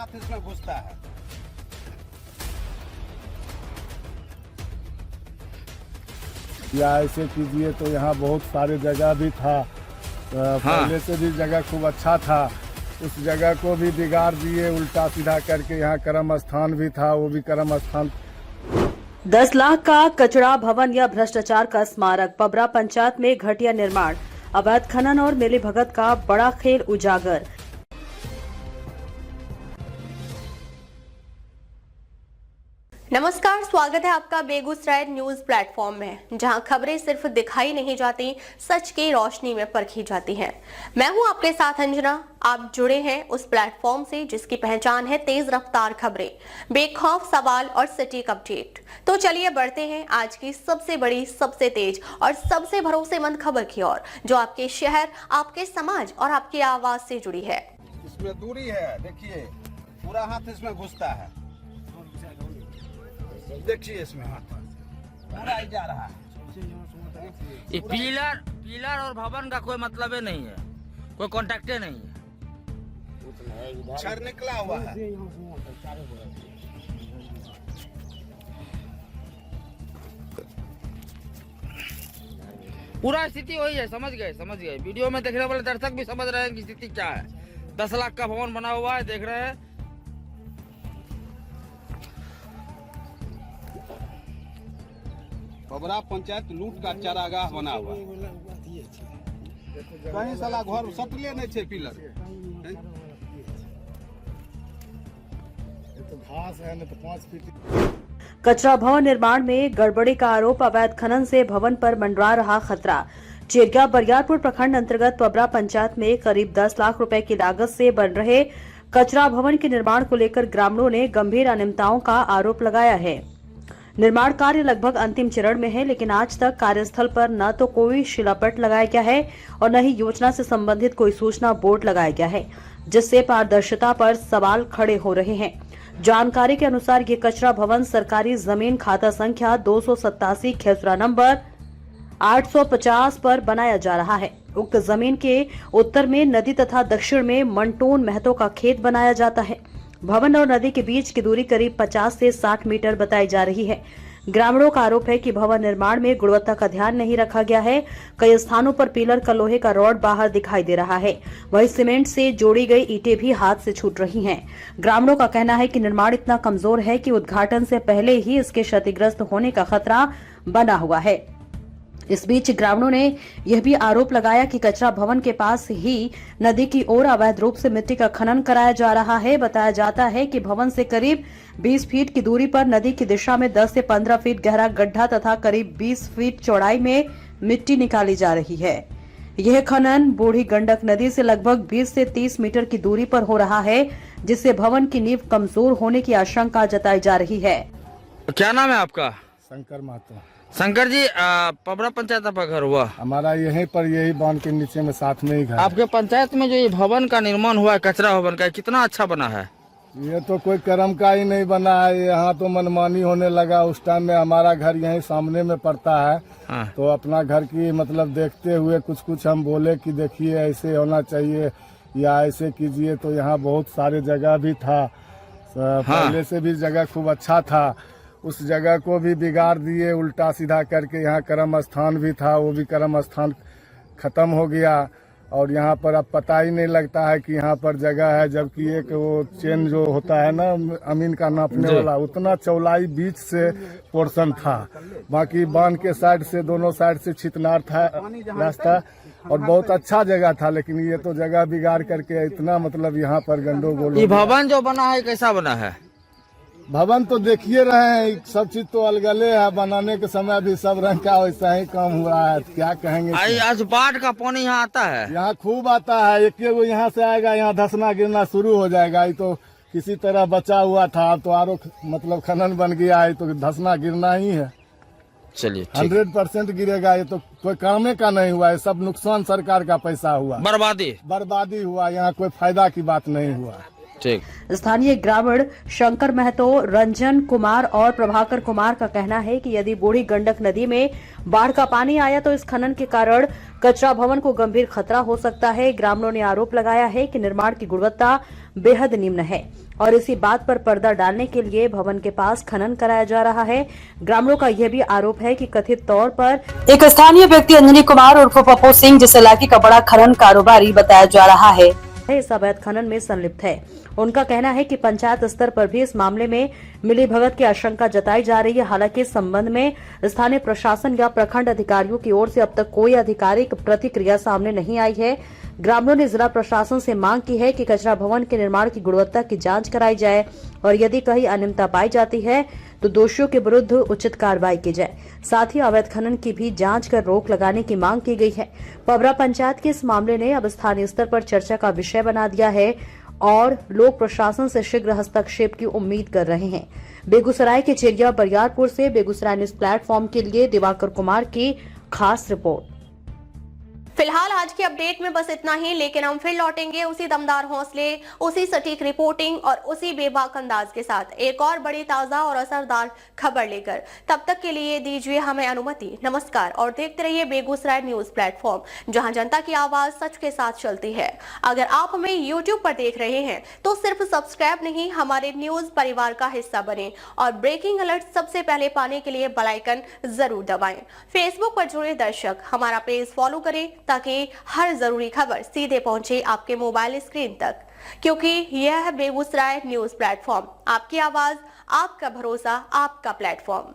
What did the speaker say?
हाथ इसमें घुसता है। या ऐसे कीजिए तो यहाँ बहुत सारे जगह भी था, पहले से भी जगह खूब अच्छा था, उस जगह को भी बिगाड़ दिए उल्टा सीधा करके। यहाँ कर्म स्थान भी था, वो भी कर्म स्थान। 10 लाख का कचरा भवन या भ्रष्टाचार का स्मारक, पबरा पंचायत में घटिया निर्माण, अवैध खनन और मिलीभगत का बड़ा खेल उजागर। नमस्कार, स्वागत है आपका बेगूसराय न्यूज प्लेटफॉर्म में, जहां खबरें सिर्फ दिखाई नहीं जाती, सच की रोशनी में परखी जाती हैं। मैं हूं आपके साथ अंजना। आप जुड़े हैं उस प्लेटफॉर्म से जिसकी पहचान है तेज रफ्तार खबरें, बेखौफ सवाल और सटीक अपडेट। तो चलिए बढ़ते हैं आज की सबसे बड़ी, सबसे तेज और सबसे भरोसेमंद खबर की ओर, जो आपके शहर, आपके समाज और आपकी आवाज से जुड़ी है। इसमें दूरी है, देखिए पूरा हाथ इसमें घुसता है। देखिए इसमें हाथ पूरा ही जा रहा है। ये पिलर और भवन का कोई मतलब ही नहीं है, कोई कॉन्टेक्ट नहीं है। छर निकला हुआ है। पूरा स्थिति वही है, समझ गए। वीडियो में देखने वाले दर्शक भी समझ रहे हैं कि स्थिति क्या है। 10 लाख का भवन बना हुआ है, देख रहे हैं। पबरा पंचायत लूट का चारागाह बना हुआ है। कहीं साला घर सटले नहीं थे पिलर। घास है न तो 5 फीट। कचरा भवन निर्माण में गड़बड़ी का आरोप, अवैध खनन से भवन पर मंडरा रहा खतरा। चेरिया बरियारपुर प्रखंड अंतर्गत पबरा पंचायत में करीब 10 लाख रुपए की लागत से बन रहे कचरा भवन के निर्माण को लेकर ग्रामीणों ने गंभीर अनियमितताओं का आरोप लगाया है। निर्माण कार्य लगभग अंतिम चरण में है, लेकिन आज तक कार्यस्थल पर न तो कोई शिलापट लगाया गया है और न ही योजना से संबंधित कोई सूचना बोर्ड लगाया गया है, जिससे पारदर्शिता पर सवाल खड़े हो रहे हैं। जानकारी के अनुसार ये कचरा भवन सरकारी जमीन खाता संख्या 287 खेसरा नंबर 850 पर बनाया जा रहा है। उक्त जमीन के उत्तर में नदी तथा दक्षिण में मंटोन महतो का खेत बनाया जाता है। भवन और नदी के बीच की दूरी करीब 50 से 60 मीटर बताई जा रही है। ग्रामीणों का आरोप है कि भवन निर्माण में गुणवत्ता का ध्यान नहीं रखा गया है। कई स्थानों पर पिलर का लोहे का रॉड बाहर दिखाई दे रहा है, वहीं सीमेंट से जोड़ी गई ईंटें भी हाथ से छूट रही हैं। ग्रामीणों का कहना है कि निर्माण इतना कमजोर है कि उद्घाटन से पहले ही इसके क्षतिग्रस्त होने का खतरा बना हुआ है। इस बीच ग्रामीणों ने यह भी आरोप लगाया कि कचरा भवन के पास ही नदी की ओर अवैध रूप से मिट्टी का खनन कराया जा रहा है। बताया जाता है कि भवन से करीब 20 फीट की दूरी पर नदी की दिशा में 10 से 15 फीट गहरा गड्ढा तथा करीब 20 फीट चौड़ाई में मिट्टी निकाली जा रही है। यह खनन बूढ़ी गंडक नदी से लगभग 20 से 30 मीटर की दूरी पर हो रहा है, जिससे भवन की नींव कमजोर होने की आशंका जताई जा रही है। क्या नाम है आपका? शंकर महतो। शंकर जी, पबरा पंचायत आपका घर हुआ? हमारा यहीं पर, यही बांध के नीचे में साथ में ही घर। आपके पंचायत में जो ये भवन का निर्माण हुआ है, कचरा भवन का, कितना अच्छा बना है? ये तो कोई कर्म का ही नहीं बना है, यहाँ तो मनमानी होने लगा। उस टाइम में हमारा घर यहीं सामने में पड़ता है। हाँ। तो अपना घर की मतलब देखते हुए कुछ हम बोले कि देखिए ऐसे होना चाहिए या ऐसे कीजिए, तो यहाँ बहुत सारे जगह भी था, पहले से भी जगह खूब अच्छा था, उस जगह को भी बिगाड़ दिए उल्टा सीधा करके। यहाँ कर्म स्थान भी था, वो भी कर्म स्थान खत्म हो गया और यहाँ पर अब पता ही नहीं लगता है कि यहाँ पर जगह है, जबकि एक वो चेन जो होता है ना अमीन का नापने वाला, उतना चौड़ाई बीच से पोर्शन था। बाकी बांध के साइड से, दोनों साइड से छितनार था रास्ता और बहुत अच्छा जगह था, लेकिन ये तो जगह बिगाड़ करके इतना मतलब यहाँ पर गंडोगोल। ये भवन जो बना है कैसा बना है? भवन तो देखिए रहे हैं, सब चीज तो अलगले है, बनाने के समय भी सब रंग का वैसा ही काम हुआ है, क्या कहेंगे। आज बाढ़ का पानी यहाँ आता है? यहाँ खूब आता है, एक वो यहाँ से आएगा, यहाँ धसना गिरना शुरू हो जाएगा। ये तो किसी तरह बचा हुआ था, अब तो आरो मतलब खनन बन गया है, तो धसना गिरना ही है। चलिए 100% गिरेगा। ये तो कोई कामे का नहीं हुआ है, सब नुकसान सरकार का पैसा हुआ, बर्बादी हुआ, यहाँ कोई फायदा की बात नहीं हुआ। ठीक। स्थानीय ग्रामीण शंकर महतो, रंजन कुमार और प्रभाकर कुमार का कहना है कि यदि बूढ़ी गंडक नदी में बाढ़ का पानी आया तो इस खनन के कारण कचरा भवन को गंभीर खतरा हो सकता है। ग्रामीणों ने आरोप लगाया है कि निर्माण की गुणवत्ता बेहद निम्न है और इसी बात पर पर्दा डालने के लिए भवन के पास खनन कराया जा रहा है। ग्रामीणों का यह भी आरोप है कि कथित तौर पर एक स्थानीय व्यक्ति अंजनी कुमार उर्फ पप्पू सिंह, जिस इलाके का बड़ा खनन कारोबारी बताया जा रहा है, इस अवैध खनन में संलिप्त है। उनका कहना है कि पंचायत स्तर पर भी इस मामले में मिलीभगत की आशंका जताई जा रही है। हालांकि इस संबंध में स्थानीय प्रशासन या प्रखंड अधिकारियों की ओर से अब तक कोई आधिकारिक प्रतिक्रिया सामने नहीं आई है। ग्रामीणों ने जिला प्रशासन से मांग की है कि कचरा भवन के निर्माण की गुणवत्ता की जांच कराई जाए और यदि कहीं अनियमितता पाई जाती है तो दोषियों के विरुद्ध उचित कार्रवाई की जाए। साथ ही अवैध खनन की भी जांच कर रोक लगाने की मांग की गई है। पबरा पंचायत के इस मामले ने अब स्थानीय स्तर पर चर्चा का विषय बना दिया है और लोग प्रशासन से शीघ्र हस्तक्षेप की उम्मीद कर रहे हैं। बेगूसराय के चेरिया बरियारपुर से बेगूसराय न्यूज प्लेटफॉर्म के लिए दिवाकर कुमार की खास रिपोर्ट। फिलहाल आज की अपडेट में बस इतना ही, लेकिन हम फिर लौटेंगे उसी दमदार हौसले, उसी सटीक रिपोर्टिंग और उसी बेबाक अंदाज के साथ एक और बड़ी ताजा और असरदार खबर लेकर। तब तक के लिए दीजिए हमें अनुमति। नमस्कार और देखते रहिए बेगूसराय न्यूज प्लेटफॉर्म, जहां जनता की आवाज सच के साथ चलती है। अगर आप हमें यूट्यूब पर देख रहे हैं तो सिर्फ सब्सक्राइब नहीं, हमारे न्यूज परिवार का हिस्सा बने और ब्रेकिंग अलर्ट सबसे पहले पाने के लिए बेल आइकन जरूर दबाएं। फेसबुक पर जुड़े दर्शक हमारा पेज फॉलो करें ताकि हर जरूरी खबर सीधे पहुंचे आपके मोबाइल स्क्रीन तक, क्योंकि यह है बेगूसराय न्यूज प्लेटफॉर्म, आपकी आवाज, आपका भरोसा, आपका प्लेटफॉर्म।